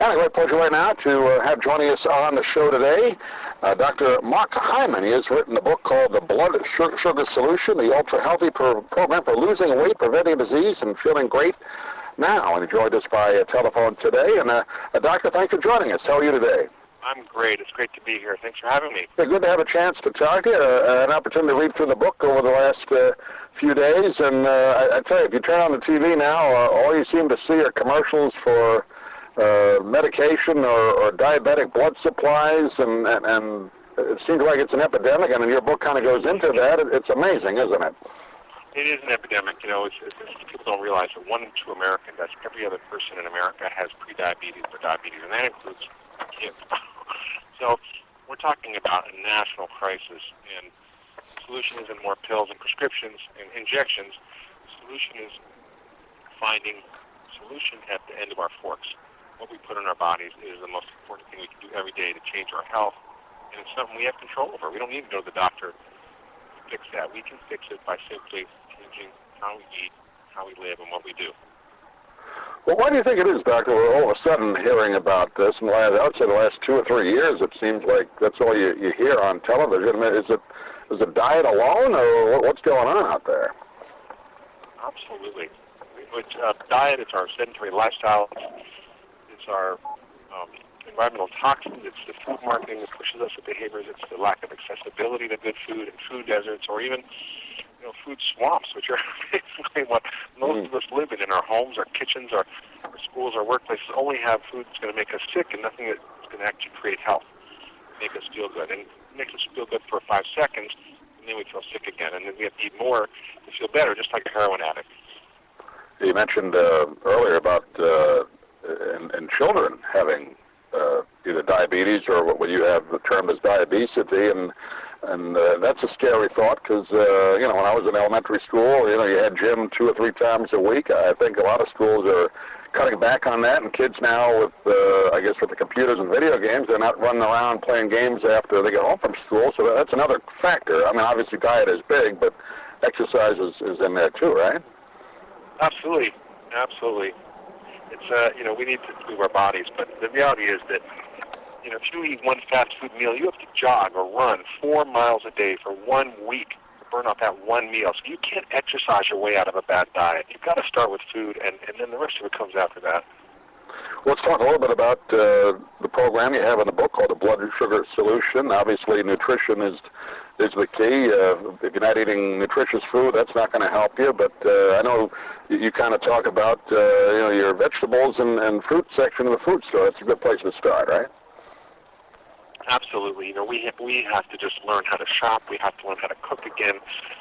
Got a great pleasure right now to have joining us on the show today, Dr. Mark Hyman. He has written a book called The Blood Sugar Solution, the Ultra Healthy Program for Losing Weight, Preventing Disease, and Feeling Great Now. And he joined us by telephone today. And Doctor, thanks for joining us. How are you today? I'm great. It's great to be here. Thanks for having me. Yeah, good to have a chance to talk to you, an opportunity to read through the book over the last few days. And I tell you, if you turn on the TV now, all you seem to see are commercials for medication or diabetic blood supplies, and it seems like it's an epidemic, and your book kind of goes into that. It's amazing, isn't it? It is an epidemic. You know, people don't realize that 1 in 2 Americans, that's every other person in America, has prediabetes or diabetes, and that includes kids. So we're talking about a national crisis, and the solution isn't more pills and prescriptions and injections. The solution is finding solution at the end of our forks. What we put in our bodies is the most important thing we can do every day to change our health, and it's something we have control over. We don't need to go to the doctor to fix that. We can fix it by simply changing how we eat, how we live, and what we do. Well, why do you think it is, Doctor, we're all of a sudden hearing about this? And I would say the last 2 or 3 years, it seems like that's all you hear on television. Is it diet alone, or what's going on out there? Absolutely. Diet, it's our sedentary lifestyle. It's our environmental toxins. It's the food marketing that pushes us to behaviors. It's the lack of accessibility to good food and food deserts, or even food swamps, which are basically what most of us live in our homes, our kitchens, our schools, our workplaces. Only have food that's going to make us sick, and nothing that's going to actually create health, make us feel good. And it makes us feel good for 5 seconds, and then we feel sick again. And then we have to eat more to feel better, just like a heroin addict. You mentioned earlier about and children having either diabetes or what you have termed as diabesity, and that's a scary thought because when I was in elementary school, you had gym 2 or 3 times a week. I think a lot of schools are cutting back on that, and kids now with with the computers and video games, they're not running around playing games after they get home from school. So that's another factor. I mean, obviously diet is big, but exercise is in there too, right? Absolutely. It's we need to move our bodies, but the reality is that if you eat one fast food meal, you have to jog or run 4 miles a day for 1 week to burn off that one meal. So you can't exercise your way out of a bad diet. You've got to start with food, and then the rest of it comes after that. Let's talk a little bit about the program you have in the book called The Blood Sugar Solution. Obviously, nutrition is the key. If you're not eating nutritious food, that's not going to help you. But I know you kind of talk about your vegetables and fruit section of the food store. That's a good place to start, right? Absolutely. We have to just learn how to shop. We have to learn how to cook again.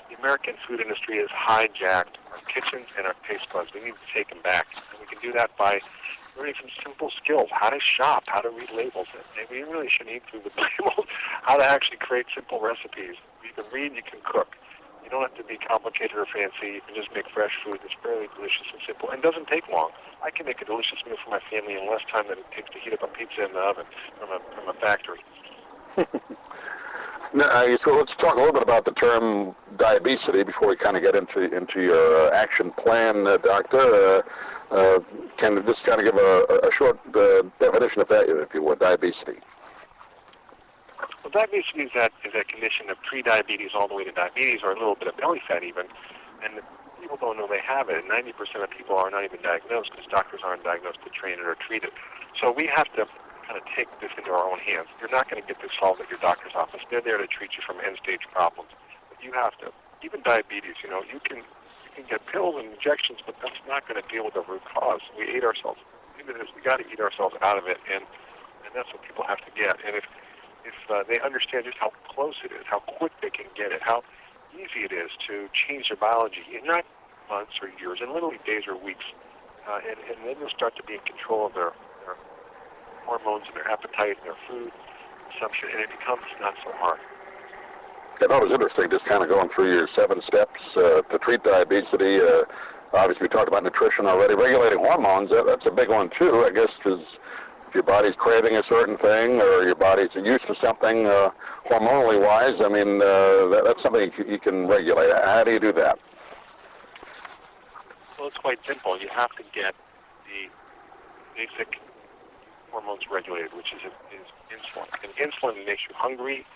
The American food industry has hijacked our kitchens and our taste buds. We need to take them back. And we can do that by learning some simple skills, how to shop, how to read labels. And we really shouldn't eat food with labels, how to actually create simple recipes. You can read, you can cook. You don't have to be complicated or fancy. You can just make fresh food that's fairly delicious and simple and doesn't take long. I can make a delicious meal for my family in less time than it takes to heat up a pizza in the oven from a factory. So let's talk a little bit about the term diabetes before we kind of get into your action plan, Doctor. Can you just kind of give a short definition of that, if you would, diabetes? Well, diabetes is that condition of pre-diabetes all the way to diabetes, or a little bit of belly fat even, and people don't know they have it. 90% of people are not even diagnosed because doctors aren't diagnosed to train it or treat it. So we have to kind of take this into our own hands. You're not going to get this solved at your doctor's office. They're there to treat you from end-stage problems. But you have to. Even diabetes, you can get pills and injections, but that's not going to deal with the root cause. We ate ourselves into this. We got to eat ourselves out of it, and that's what people have to get. And if they understand just how close it is, how quick they can get it, how easy it is to change their biology in not months or years, in literally days or weeks, and then they'll start to be in control of their hormones and their appetite and their food consumption, and it becomes not so hard. I thought it was interesting just kind of going through your 7 steps to treat diabetes. Obviously, we talked about nutrition already. Regulating hormones, that's a big one too, I guess, because if your body's craving a certain thing or your body's used to something hormonally wise, I mean, that's something you can regulate. How do you do that? Well, it's quite simple. You have to get the basic hormones regulated, which is insulin. And insulin makes you hungry,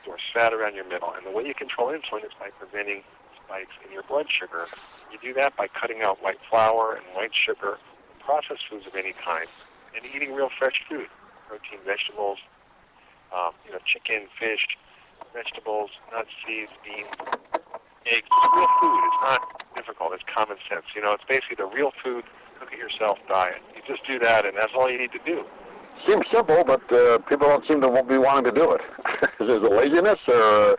stores fat around your middle. And the way you control insulin is by preventing spikes in your blood sugar. You do that by cutting out white flour and white sugar, processed foods of any kind, and eating real fresh food, protein, vegetables, chicken, fish, vegetables, nuts, seeds, beans, eggs. It's real food. It's not difficult. It's common sense. It's basically the real food, cook-it-yourself diet. You just do that, and that's all you need to do. Seems simple, but people don't seem to be wanting to do it. Is it laziness or,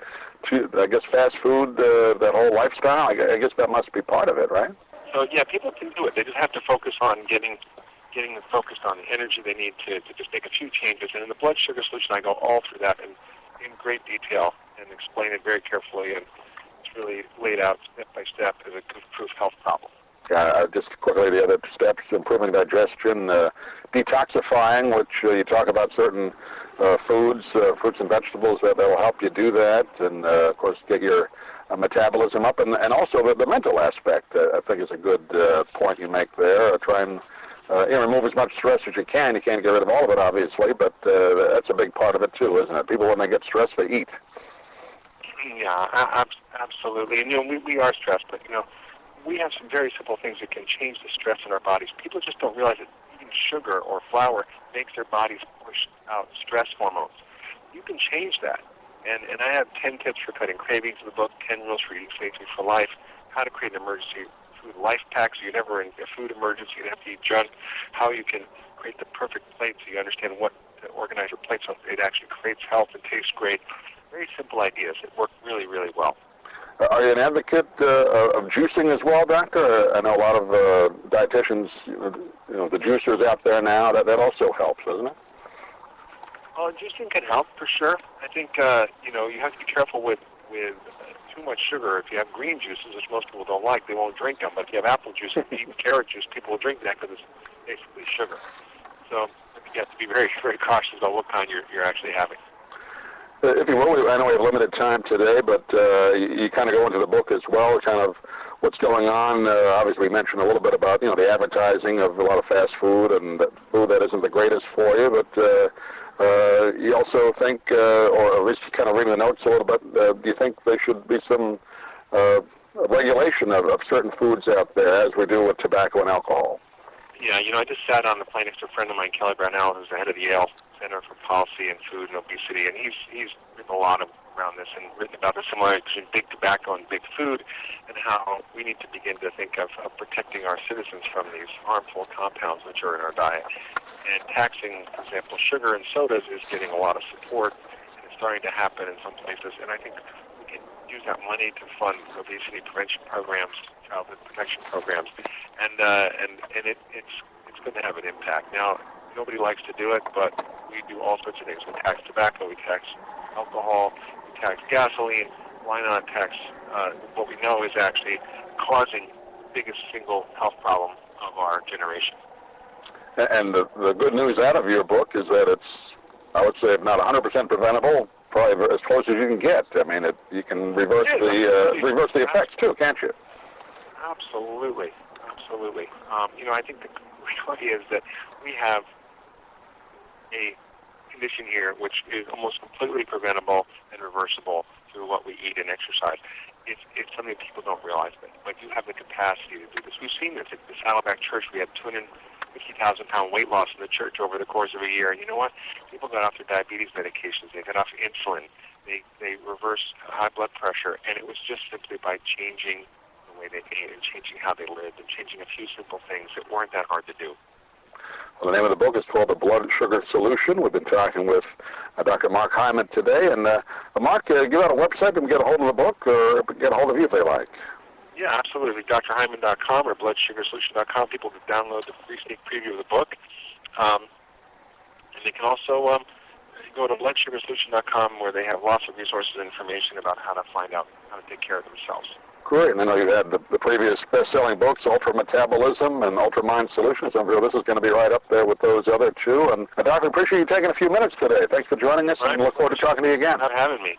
I guess, fast food, that whole lifestyle? I guess that must be part of it, right? So, yeah, people can do it. They just have to focus on getting them focused on the energy they need to just make a few changes. And in the blood sugar solution, I go all through that in great detail and explain it very carefully. And it's really laid out step by step as a proof health problem. Just quickly, the other steps: improving digestion, detoxifying, which you talk about certain foods, fruits and vegetables that will help you do that, and of course get your metabolism up, and also the mental aspect. I think is a good point you make there. Try and remove as much stress as you can. You can't get rid of all of it, obviously, but that's a big part of it too, isn't it? People, when they get stressed, they eat. Yeah, absolutely. And we are stressed, but we have some very simple things that can change the stress in our bodies. People just don't realize that eating sugar or flour makes their bodies push out stress hormones. You can change that. And I have 10 tips for cutting cravings in the book, 10 rules for eating safely for life, how to create an emergency food life pack so you're never in a food emergency, you don't have to eat junk, how you can create the perfect plate so you understand what to organize your plate so it actually creates health and tastes great. Very simple ideas that work really, really well. Are you an advocate of juicing as well, Doctor? I know a lot of dietitians, the juicers out there now, that also helps, doesn't it? Well, juicing can help for sure. I think, you have to be careful with too much sugar. If you have green juices, which most people don't like, they won't drink them. But if you have apple juice and even carrot juice, people will drink that because it's basically sugar. So you have to be very, very cautious about what kind you're actually having. If you will, I know we have limited time today, but you kind of go into the book as well, kind of what's going on. Obviously, we mentioned a little bit about, the advertising of a lot of fast food and food that isn't the greatest for you, but you also think, or at least kind of reading the notes a little bit, do you think there should be some regulation of certain foods out there, as we do with tobacco and alcohol? Yeah, I just sat on the plane next to a friend of mine, Kelly Brownell, who's the head of the Yale Center for Policy and Food and Obesity, and he's written a lot around this and written about the similarities between big tobacco and big food and how we need to begin to think of protecting our citizens from these harmful compounds which are in our diet. And taxing, for example, sugar and sodas is getting a lot of support, and it's starting to happen in some places, and I think we can use that money to fund obesity prevention programs, childhood protection programs, and it's going to have an impact. Now, nobody likes to do it, but we do all sorts of things. We tax tobacco, we tax alcohol, we tax gasoline. Why not tax what we know is actually causing the biggest single health problem of our generation? And the good news out of your book is that it's, I would say, if not 100% preventable, probably as close as you can get. I mean, you can reverse the effects too, can't you? Absolutely. I think the reality is that we have a condition here which is almost completely preventable and reversible through what we eat and exercise. It's something that people don't realize, but you have the capacity to do this. We've seen this at the Saddleback Church. We had 250,000-pound weight loss in the church over the course of a year. And you know what? People got off their diabetes medications. They got off insulin. They reversed high blood pressure. And it was just simply by changing the way they ate and changing how they lived and changing a few simple things that weren't that hard to do. Well, the name of the book is called The Blood Sugar Solution. We've been talking with Dr. Mark Hyman today. And Mark, give out a website and get a hold of the book, or get a hold of you if they like. Yeah, absolutely. drhyman.com or bloodsugarsolution.com. People can download the free sneak preview of the book. And they can also go to bloodsugarsolution.com, where they have lots of resources and information about how to find out how to take care of themselves. Great. And I know you had the previous best-selling books, Ultra Metabolism and Ultra Mind Solutions. I'm sure this is going to be right up there with those other two. And Doctor, appreciate you taking a few minutes today. Thanks for joining us, and look forward to talking to you again. Thanks for having me.